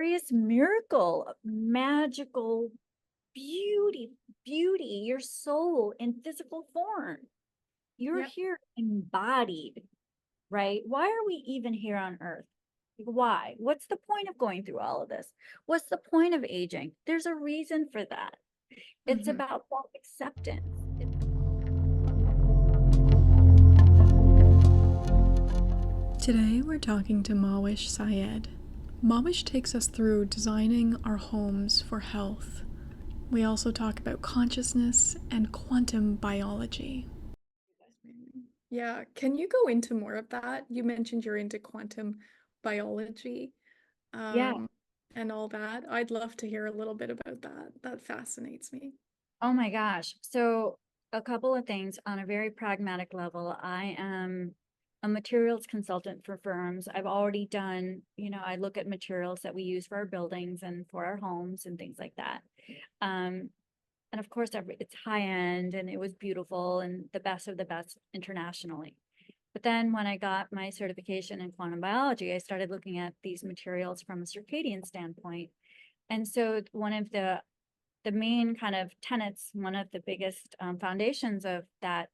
glorious miracle, magical beauty, your soul in physical form. You're Yep. here embodied, right? Why are we even here on earth? Why? What's the point of going through all of this? What's the point of aging? There's a reason for that. It's Mhm. about self-acceptance. Today we're talking to Mahwish Syed. Mahwish takes us through designing our homes for health. We also talk about consciousness and quantum biology. Yeah, can you go into more of that? You mentioned you're into quantum biology, Yeah. um, and all that. I'd love to hear a little bit about that. That fascinates me. Oh my gosh. So a couple of things on a very pragmatic level. I am a materials consultant for firms. I've already done, I look at materials that we use for our buildings and for our homes and things like that. And of course, it's high end and it was beautiful and the best of the best internationally. But then when I got my certification in quantum biology, I started looking at these materials from a circadian standpoint. And so one of the main kind of tenets, one of the biggest foundations of that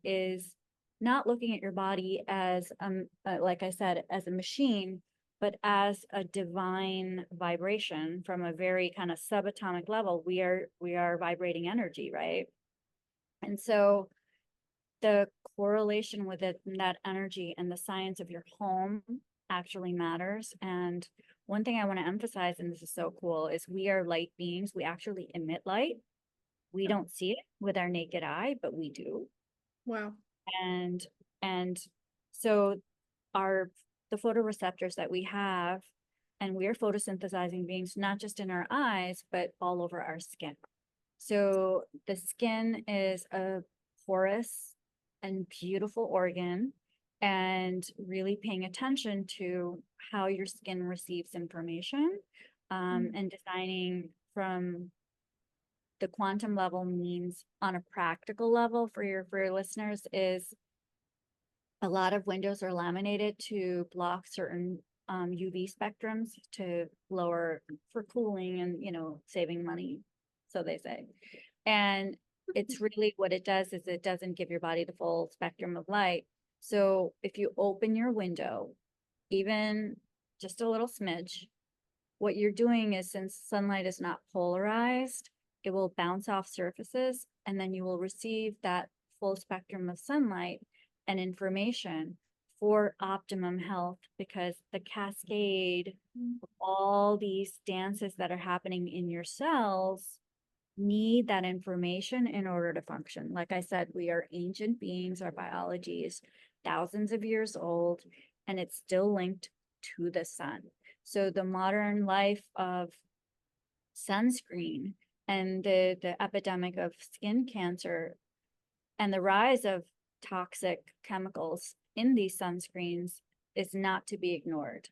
is not looking at your body as, like I said, as a machine, but as a divine vibration from a very kind of subatomic level. We are vibrating energy, right? And so the correlation with it, that energy and the science of your home actually matters. And one thing I want to emphasize, and this is so cool, is we are light beings. We actually emit light. We Oh, don't see it with our naked eye, but we do. wow. And and so our the photoreceptors that we have, and we are photosynthesizing beings, not just in our eyes, but all over our skin. So the skin is a porous and beautiful organ, and really paying attention to how your skin receives information, and designing from the quantum level means on a practical level for your listeners is a lot of windows are laminated to block certain UV spectrums to lower for cooling and saving money, so they say. And it's really what it does is it doesn't give your body the full spectrum of light. So if you open your window, even just a little smidge, what you're doing is, since sunlight is not polarized, it will bounce off surfaces and then you will receive that full spectrum of sunlight and information for optimum health, because the cascade of all these dances that are happening in your cells need that information in order to function. Like I said, we are ancient beings, our biology is thousands of years old, and it's still linked to the sun. So the modern life of sunscreen and the epidemic of skin cancer and the rise of toxic chemicals in these sunscreens is not to be ignored.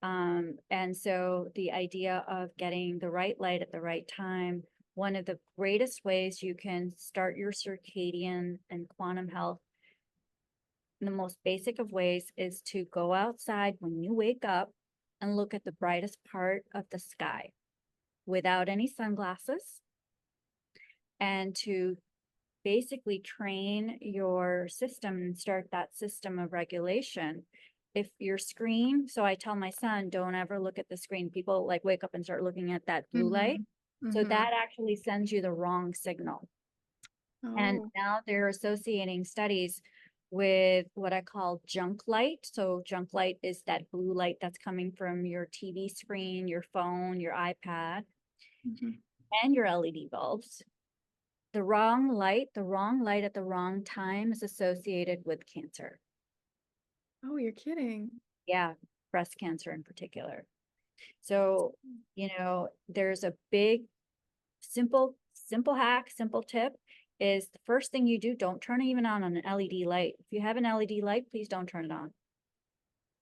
And so the idea of getting the right light at the right time, one of the greatest ways you can start your circadian and quantum health in the most basic of ways is to go outside when you wake up and look at the brightest part of the sky without any sunglasses, and to basically train your system and start that system of regulation. If your screen, so I tell my son, don't ever look at the screen. People like wake up and start looking at that blue light. Mm-hmm. So Mm-hmm. that actually sends you the wrong signal. And Oh. now they're associating studies with what I call junk light. So junk light is that blue light that's coming from your TV screen, your phone, your iPad, Mm-hmm. and your LED bulbs. The wrong light at the wrong time is associated with cancer. Oh, you're kidding. Yeah, breast cancer in particular. So, there's a big, simple hack, simple tip is the first thing you do, don't turn even on an LED light. If you have an LED light, please don't turn it on.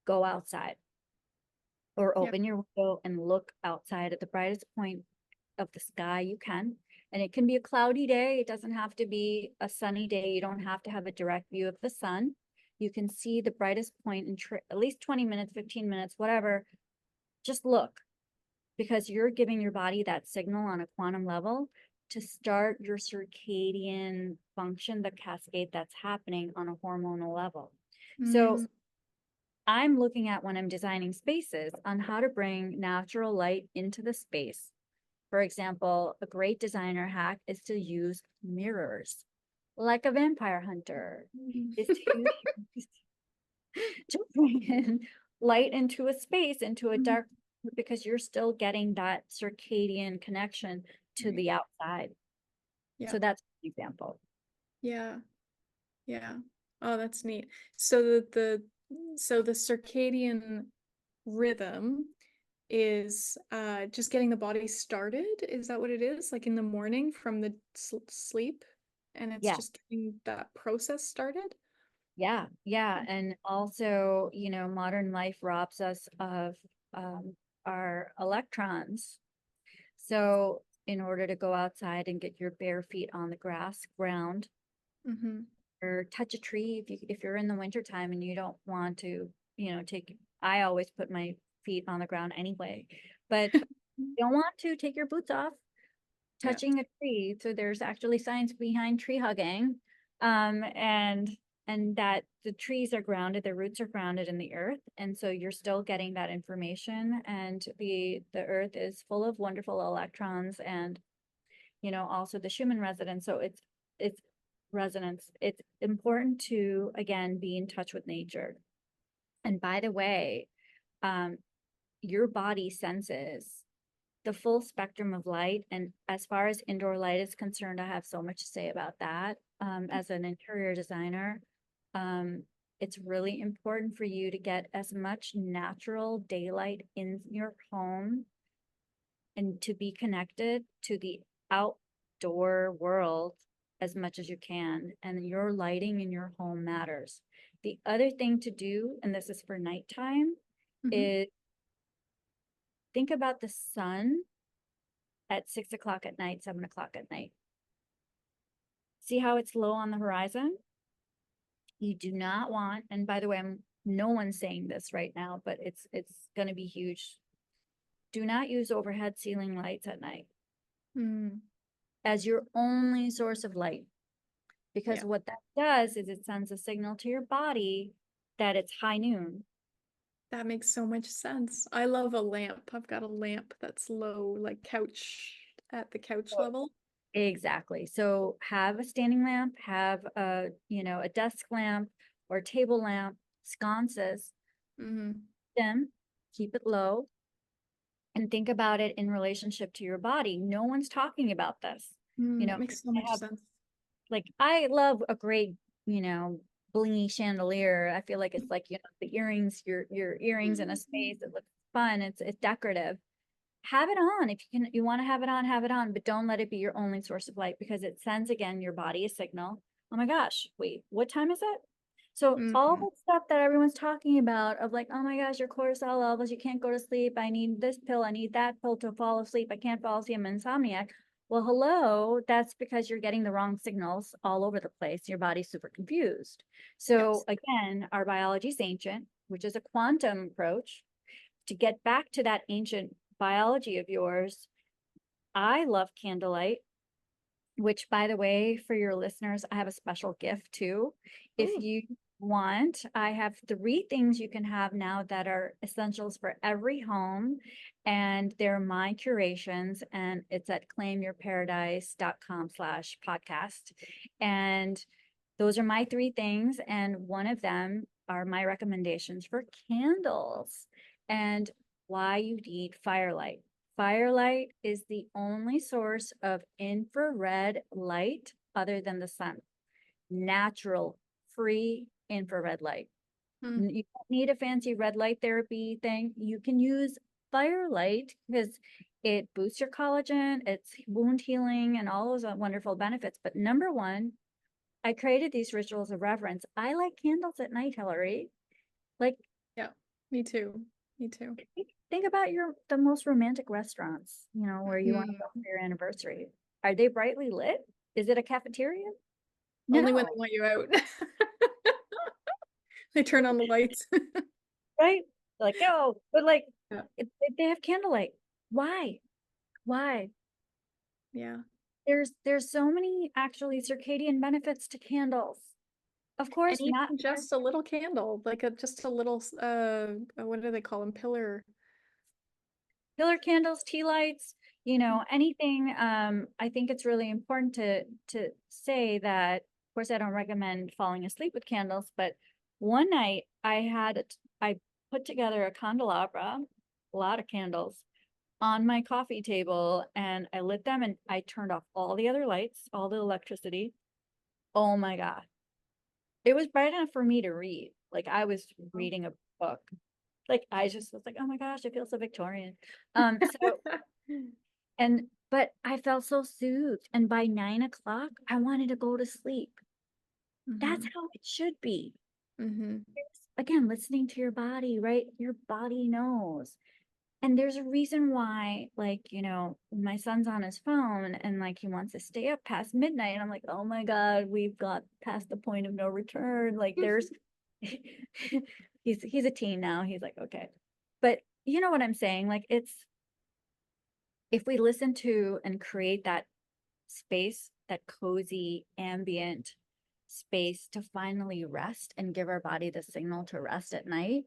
Go outside or Yep. open your window and look outside at the brightest point of the sky you can. And it can be a cloudy day. It doesn't have to be a sunny day. You don't have to have a direct view of the sun. You can see the brightest point in at least 20 minutes, 15 minutes, whatever, Just look, because you're giving your body that signal on a quantum level to start your circadian function, the cascade that's happening on a hormonal level. So I'm looking at, when I'm designing spaces, on how to bring natural light into the space. For example, a great designer hack is to use mirrors, like a vampire hunter, is to use to bring in light into a space, into a dark, because you're still getting that circadian connection to Right. the outside. Yeah. So that's an example. Yeah. Yeah. Oh, that's neat. So the circadian rhythm is just getting the body started. Is that what it is? Like in the morning from the sleep, and it's Yeah. just getting that process started? Yeah. Yeah. And also, modern life robs us of our electrons. So in order to go outside and get your bare feet on the ground, Mm-hmm. or touch a tree, if you're in the wintertime and you don't want to, I always put my feet on the ground anyway, but you don't want to, take your boots off, Yeah. touching a tree. So there's actually science behind tree hugging, and that the trees are grounded, their roots are grounded in the earth, and so you're still getting that information. And the earth is full of wonderful electrons, and also the Schumann resonance. So it's resonance. It's important to, again, be in touch with nature. And by the way, um, your body senses the full spectrum of light. And as far as indoor light is concerned, I have so much to say about that. As an interior designer, it's really important for you to get as much natural daylight in your home and to be connected to the outdoor world as much as you can. And your lighting in your home matters. The other thing to do, and this is for nighttime, Mm-hmm. is think about the sun at 6 o'clock at night, 7 o'clock at night. See how it's low on the horizon? You do not want, and by the way, no one's saying this right now, but it's going to be huge. Do not use overhead ceiling lights at night as your only source of light, because Yeah. what that does is it sends a signal to your body that it's high noon. That makes so much sense. I love a lamp. I've got a lamp that's low, like couch at the couch So level. exactly. So have a standing lamp, have a desk lamp or table lamp, sconces, Mm-hmm. dim, keep it low, and think about it in relationship to your body. No one's talking about this. That makes so I much have, sense. like, I love a great, blingy chandelier. I feel like it's like, the earrings, your earrings in a space. It looks fun. It's decorative. Have it on. If you want to have it on, but don't let it be your only source of light, because it sends, again, your body a signal. Oh my gosh, wait, what time is it? So all Mm-hmm. the stuff that everyone's talking about of, like, oh my gosh, your cortisol levels, you can't go to sleep. I need this pill. I need that pill to fall asleep. I can't fall asleep. I'm insomniac. Well, hello, that's because you're getting the wrong signals all over the place. Your body's super confused. So Yes. again, our biology is ancient, which is a quantum approach. To get back to that ancient biology of yours, I love candlelight, which, by the way, for your listeners, I have a special gift too. If Oh. you want, I have 3 things you can have now that are essentials for every home, and they're my curations, and it's at claimyourparadise.com/podcast. And those are my 3 things, and one of them are my recommendations for candles and why you need firelight. Firelight is the only source of infrared light other than the sun. Natural, free infrared light. Mm. You don't need a fancy red light therapy thing. You can use firelight because it boosts your collagen, it's wound healing, and all those wonderful benefits. But number one, I created these rituals of reverence. I light candles at night, Hillary. Like, Yeah. Me too. Me too. think about the most romantic restaurants, where you want to go Mm. for your anniversary. Are they brightly lit? Is it a cafeteria? Only when No, they want you out. They turn on the lights. right? Like, oh, but like, Yeah. They have candlelight. Why? Why? Yeah. There's so many actually circadian benefits to candles. Of And course, not even just a little candle, like just a little, what do they call them? Pillar. pillar candles, tea lights, Mm. anything. I think it's really important to say that, of course, I don't recommend falling asleep with candles, but one night I put together a candelabra, a lot of candles, on my coffee table, and I lit them and I turned off all the other lights, all the electricity. Oh my God. It was bright enough for me to read. Like I was reading a book. Like I just was like, oh my gosh, I feel so Victorian. So but I felt so soothed. And by 9 o'clock, I wanted to go to sleep. That's Mhm. how it should be. Mhm. Again, listening to your body, right? Your body knows. And there's a reason why, like, my son's on his phone and like he wants to stay up past midnight. And I'm like, oh my God, we've got past the point of no return. Like there's he's a teen now. He's like, okay. But you know what I'm saying? Like it's if we listen to and create that space, that cozy ambient space to finally rest and give our body the signal to rest at night,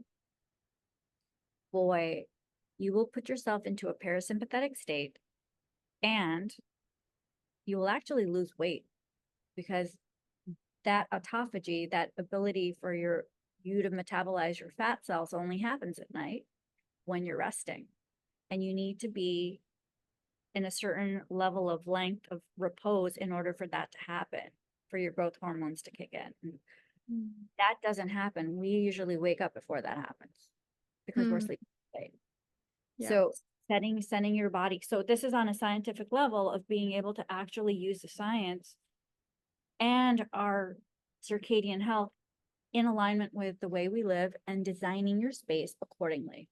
boy, you will put yourself into a parasympathetic state and you will actually lose weight because that autophagy, that ability for you to metabolize your fat cells only happens at night when you're resting. And you need to be in a certain level of length of repose in order for that to happen, for your growth hormones to kick in. And Mm. that doesn't happen. We usually wake up before that happens because we're Mm. sleeping late. Yeah. So setting your body. So this is on a scientific level of being able to actually use the science and our circadian health in alignment with the way we live and designing your space accordingly.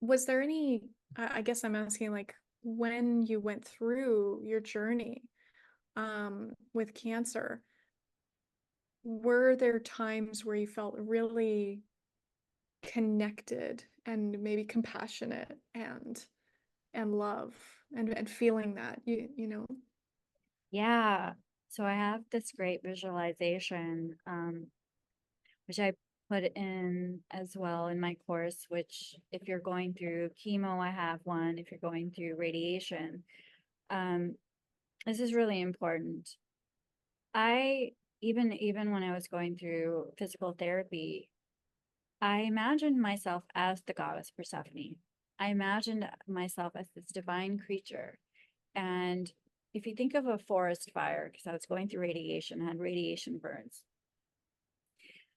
Was there any, I guess I'm asking, like, when you went through your journey with cancer, were there times where you felt really connected and maybe compassionate and love and feeling that you know? Yeah. So I have this great visualization, which I put in as well in my course, which if you're going through chemo, I have one. If you're going through radiation, um, this is really important. I even when I was going through physical therapy, I imagined myself as the goddess Persephone. I imagined myself as this divine creature. And if you think of a forest fire, because I was going through radiation, I had radiation burns.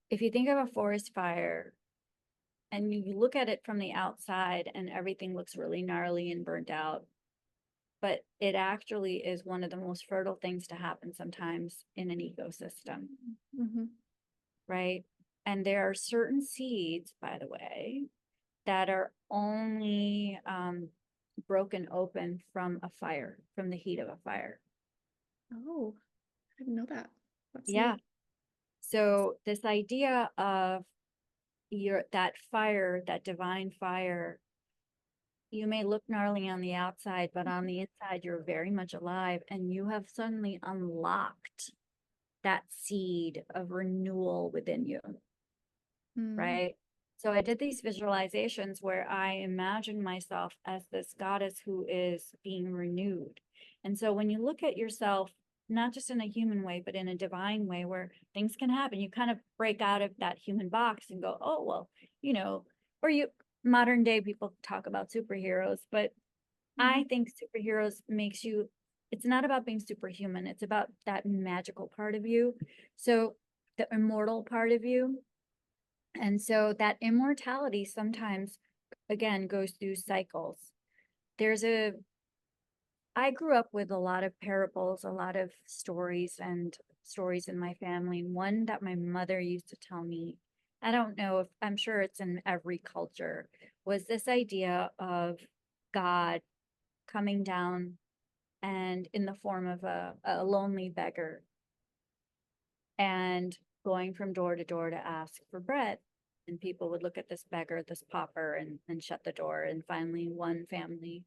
If you think of a forest fire and you look at it from the outside and everything looks really gnarly and burnt out, but it actually is one of the most fertile things to happen sometimes in an ecosystem, Mm-hmm. right? And there are certain seeds, by the way, that are only broken open from a fire, from the heat of a fire. Oh, I didn't know that. That's Yeah. neat. So this idea of that fire, that divine fire, you may look gnarly on the outside, but on the inside, you're very much alive, and you have suddenly unlocked that seed of renewal within you, Mm. right? So I did these visualizations where I imagined myself as this goddess who is being renewed. And so when you look at yourself, not just in a human way, but in a divine way where things can happen, you kind of break out of that human box and go, oh, well, you know, or you modern day people talk about superheroes, but Mm-hmm. I think superheroes makes you, it's not about being superhuman, it's about that magical part of you. So the immortal part of you, and so that immortality sometimes, again, goes through cycles. There's a, I grew up with a lot of parables, a lot of stories and stories in my family. One that my mother used to tell me, I don't know if I'm sure it's in every culture, was this idea of God coming down and in the form of a lonely beggar and going from door to door to ask for bread and people would look at this beggar, this pauper, and shut the door. And finally, one family,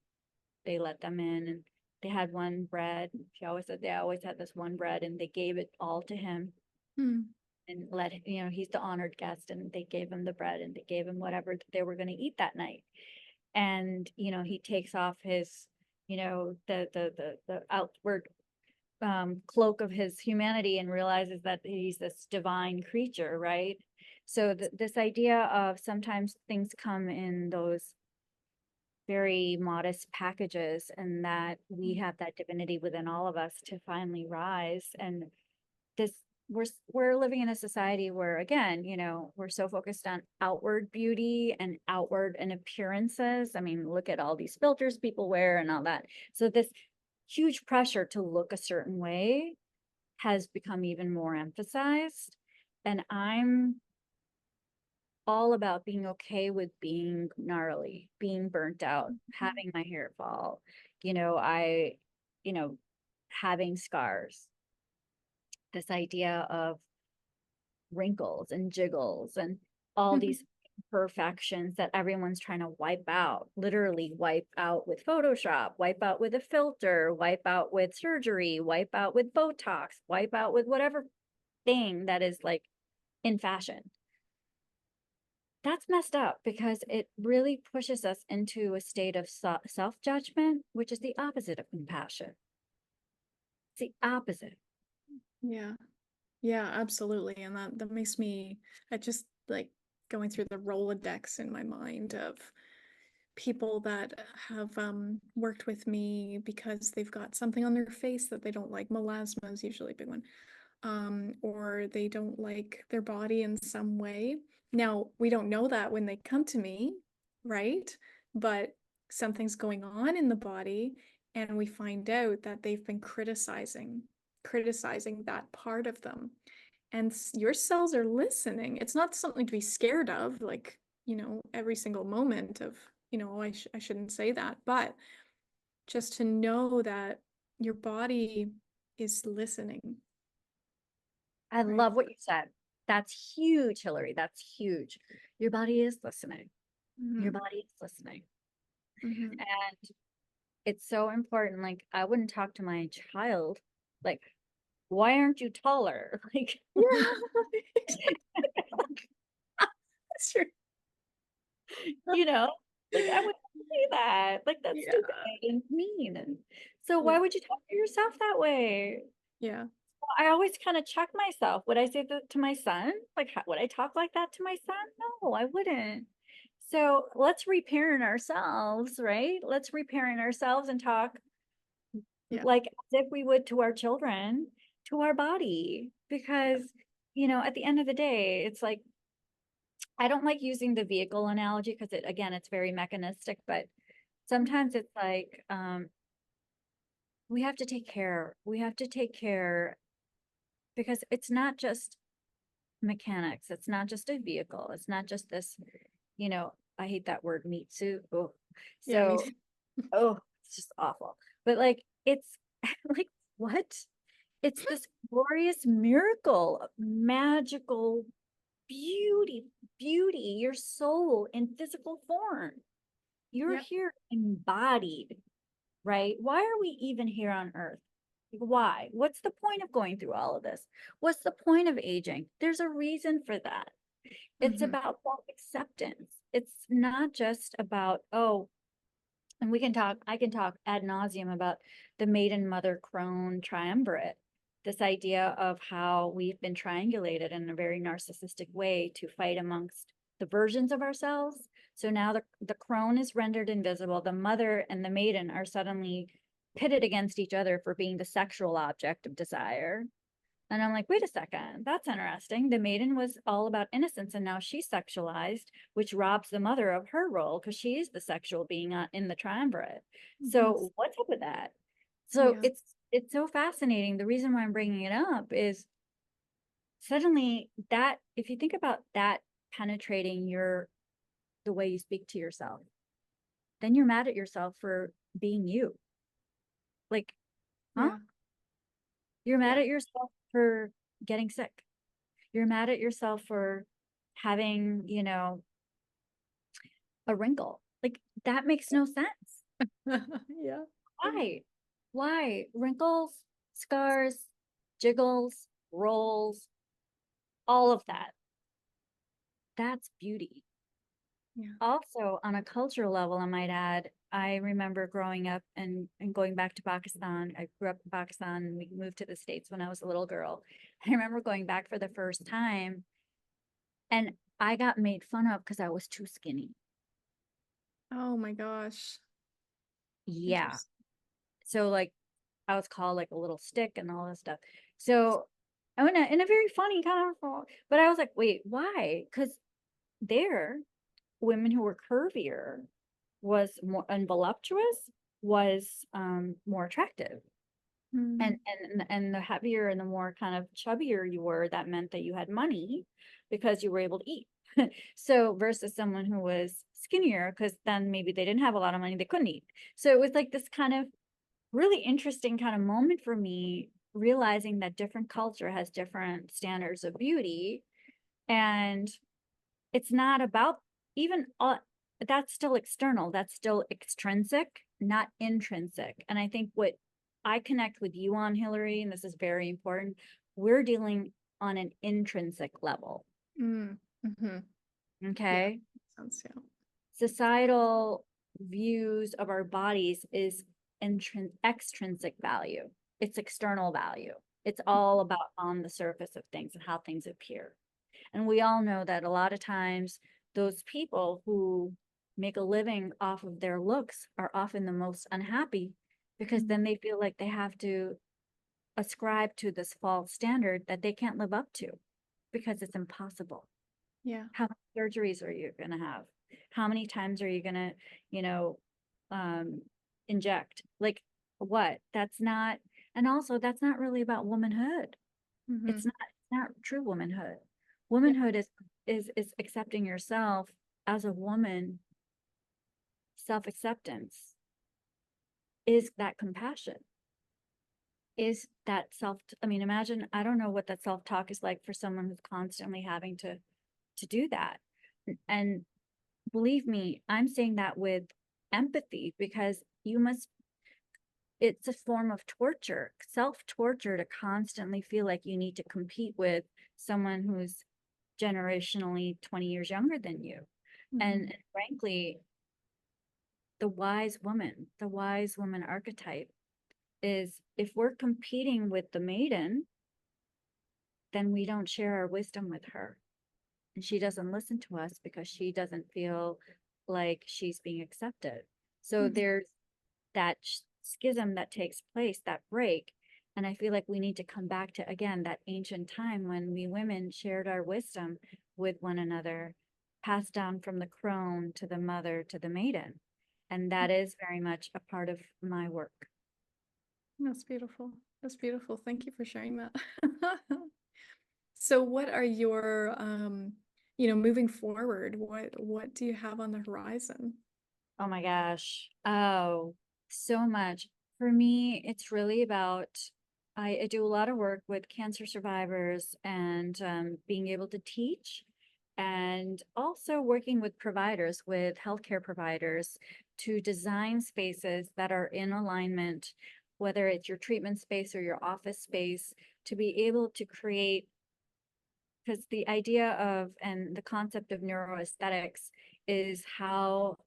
they let them in, and they had one bread. She always said they always had this one bread, and they gave it all to him Mm. and he's the honored guest, and they gave him the bread and they gave him whatever they were going to eat that night. And he takes off his the outward cloak of his humanity and realizes that he's this divine creature, right? So this idea of sometimes things come in those very modest packages, and that we have that divinity within all of us to finally rise. And this we're living in a society where, again, we're so focused on outward beauty and outward and appearances. I mean, look at all these filters people wear and all that. So this huge pressure to look a certain way has become even more emphasized. And I'm all about being okay with being gnarly, being burnt out, having my hair fall, I, having scars. This idea of wrinkles and jiggles and all these imperfections that everyone's trying to wipe out, literally wipe out with Photoshop, wipe out with a filter, wipe out with surgery, wipe out with Botox, wipe out with whatever thing that is like in fashion. That's messed up because it really pushes us into a state of self-judgment, which is the opposite of compassion. It's the opposite. Yeah. Yeah, absolutely. And that makes me, I just like going through the Rolodex in my mind of people that have worked with me because they've got something on their face that they don't like. Melasma is usually a big one. Or they don't like their body in some way. Now, we don't know that when they come to me, right? But something's going on in the body, and we find out that they've been criticizing that part of them. And your cells are listening. It's not something to be scared of, like, every single moment of, oh, I shouldn't say that, but just to know that your body is listening. I Right. love what you said. That's huge, Hillary. That's huge. Your body is listening. Your Mm-hmm. body is listening. Mm-hmm. And it's so important. Like, I wouldn't talk to my child, like, why aren't you taller? Like, Yeah. That's true. you know, like I wouldn't say that. Like, that's Yeah. stupid and mean. And so why Yeah. would you talk to yourself that way? Yeah. I always kind of check myself. Would I say that to my son? Like, would I talk like that to my son? No, I wouldn't. So let's reparent ourselves, right? Let's reparent ourselves and talk Yeah. like as if we would to our children, to our body. Because, at the end of the day, it's like, I don't like using the vehicle analogy because it's very mechanistic, but sometimes it's like, we have to take care. We have to take care because it's not just mechanics. It's not just a vehicle. It's not just this, I hate that word meat suit. Oh, Yeah, me so, too. oh, it's just awful. But like, it's like, what? It's this glorious miracle, magical beauty, your soul in physical form. You're Yeah. here embodied, right? Why are we even here on earth? Why? What's the point of going through all of this? What's the point of aging? There's a reason for that. It's Mm-hmm. about self-acceptance. It's not just about, oh, and I can talk ad nauseum about the maiden mother crone triumvirate. This idea of how we've been triangulated in a very narcissistic way to fight amongst the versions of ourselves. So now the crone is rendered invisible. The mother and the maiden are suddenly pitted against each other for being the sexual object of desire. And I'm like, wait a second, that's interesting. The maiden was all about innocence, and now she's sexualized, which robs the mother of her role because she is the sexual being in the triumvirate. So what's up with that? So Yeah. it's so fascinating. The reason why I'm bringing it up is suddenly that if you think about that penetrating the way you speak to yourself, then you're mad at yourself for being you. Like, huh? Yeah. You're mad Yeah. at yourself for getting sick. You're mad at yourself for having, a wrinkle. Like that makes no sense. Yeah. Why? Why? Wrinkles, scars, jiggles, rolls, all of that. That's beauty. Yeah. Also, on a cultural level, I might add, I remember growing up and going back to Pakistan. I grew up in Pakistan and we moved to the States when I was a little girl. I remember going back for the first time and I got made fun of because I was too skinny. Oh my gosh. Yeah. Interesting. So like I was called like a little stick and all this stuff. So in a very funny kind of, but I was like, wait, why? Because there, women who were curvier was more and voluptuous was more attractive. And Mm. and the heavier and the more kind of chubbier you were, that meant that you had money because you were able to eat. So versus someone who was skinnier, because then maybe they didn't have a lot of money, they couldn't eat. So it was like this kind of really interesting kind of moment for me, realizing that different culture has different standards of beauty. And it's not about even that's still external, that's still extrinsic, not intrinsic. And I think what I connect with you on, Hillary, and this is very important, we're dealing on an intrinsic level. Mm. Mm-hmm. Yeah. Okay. Makes sense. Yeah. Societal views of our bodies is extrinsic value, it's external value. It's all about on the surface of things and how things appear. And we all know that a lot of times those people who make a living off of their looks are often the most unhappy because Mm. then they feel like they have to ascribe to this false standard that they can't live up to because it's impossible. Yeah. How many surgeries are you going to have? How many times are you going to, you know, um, inject? Like what? That's not, and also that's not really about womanhood. Mm-hmm. It's not true womanhood. Yeah. Womanhood is accepting yourself as a woman. Self-acceptance is that compassion. Is that self, I mean, imagine, I don't know what that self-talk is like for someone who's constantly having to do that. And believe me, I'm saying that with empathy because you must, it's a form of torture, self-torture, to constantly feel like you need to compete with someone who's generationally 20 years younger than you. Mm-hmm. And frankly, the wise woman archetype is if we're competing with the maiden, then we don't share our wisdom with her. And she doesn't listen to us because she doesn't feel like she's being accepted. So Mm-hmm. there's that schism that takes place, that break. And I feel like we need to come back to, again, that ancient time when we women shared our wisdom with one another, passed down from the crone to the mother to the maiden. And that is very much a part of my work. That's beautiful. That's beautiful. Thank you for sharing that. So what are your moving forward, what do you have on the horizon? Oh my gosh. Oh, so much. For me, it's really about I do a lot of work with cancer survivors and being able to teach and also working with providers, with healthcare providers to design spaces that are in alignment, whether it's your treatment space or your office space, to be able to create, because the idea of and the concept of neuroaesthetics is how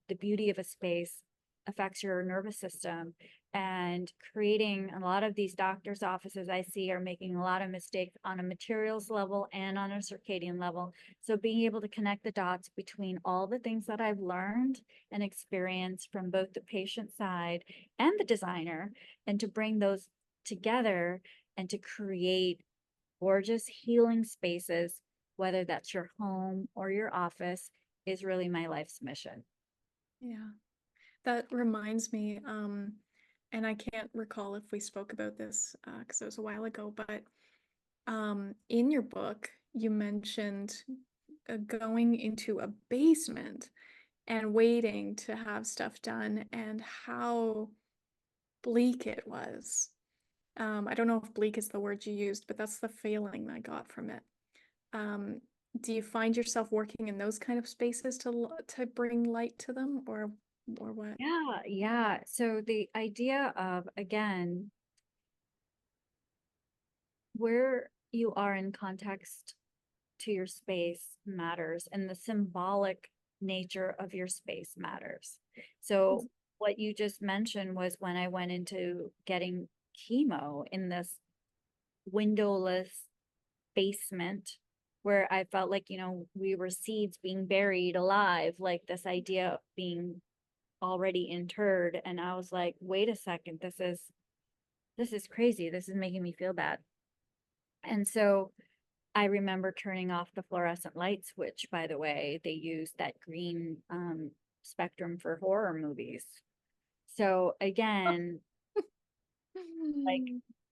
the beauty of a space affects your nervous system. And creating a lot of these doctors' offices I see are making a lot of mistakes on a materials level and on a circadian level. So being able to connect the dots between all the things that I've learned and experienced from both the patient side and the designer, and to bring those together and to create gorgeous healing spaces, whether that's your home or your office, is really my life's mission. Yeah. That reminds me, and I can't recall if we spoke about this because it was a while ago, but in your book, you mentioned going into a basement and waiting to have stuff done and how bleak it was. I don't know if bleak is the word you used, but that's the feeling I got from it. Um, do you find yourself working in those kind of spaces to bring light to them, or what? Yeah, yeah. So the idea of, again, where you are in context to your space matters, and the symbolic nature of your space matters. So what you just mentioned was when I went into getting chemo in this windowless basement where I felt like, we were seeds being buried alive, like this idea of being already interred. And I was like, wait a second, this is crazy. This is making me feel bad. And so I remember turning off the fluorescent lights, which, by the way, they use that green spectrum for horror movies. So again, like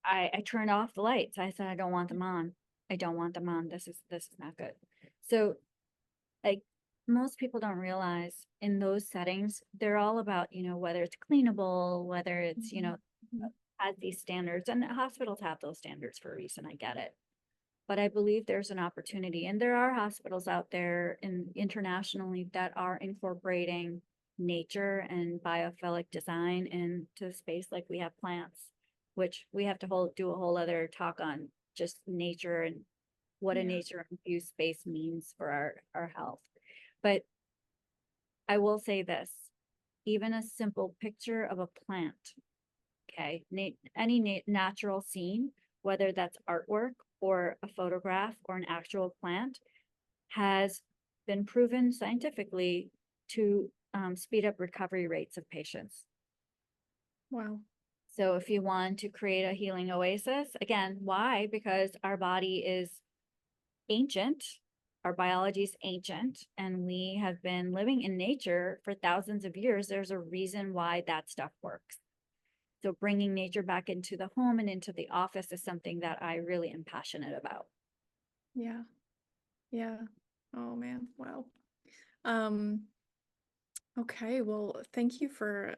I turned off the lights. I said, I don't want them on. I don't want them on. This is not good. So like most people don't realize in those settings, they're all about, whether it's cleanable, whether it's, Mhm. has these standards, and hospitals have those standards for a reason. I get it. But I believe there's an opportunity, and there are hospitals out there and internationally that are incorporating nature and biophilic design into space, like we have plants, which we have to do a whole other talk on just nature and what a Yeah. nature infused space means for our health. But I will say this, even a simple picture of a plant, okay, any natural scene, whether that's artwork or a photograph or an actual plant, has been proven scientifically to speed up recovery rates of patients. Wow. So if you want to create a healing oasis, again, why? Because our body is ancient, our biology is ancient, and we have been living in nature for thousands of years. There's a reason why that stuff works. So bringing nature back into the home and into the office is something that I really am passionate about. Yeah. Yeah. Oh man. Wow. Um, okay, well, thank you for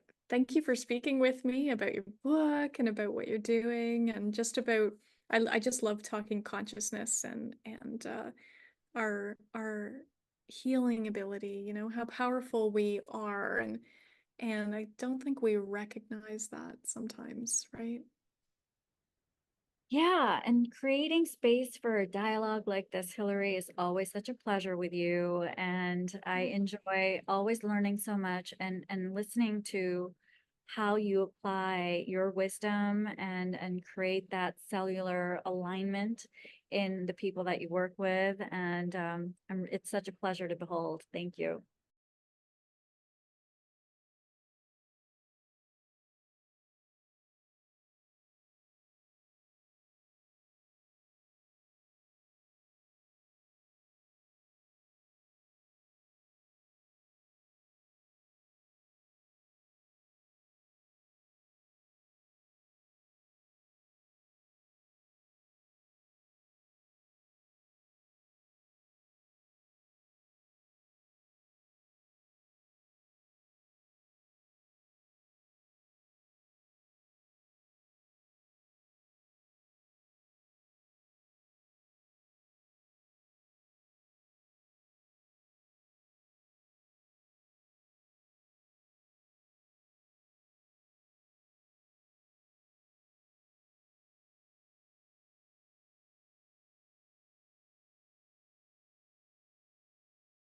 speaking with me about your book and about what you're doing and just about I just love talking consciousness and our healing ability, how powerful we are and I don't think we recognize that sometimes, right? Yeah, and creating space for a dialogue like this, Hillary, is always such a pleasure with you. And I enjoy always learning so much and listening to how you apply your wisdom and create that cellular alignment in the people that you work with. And it's such a pleasure to behold. Thank you.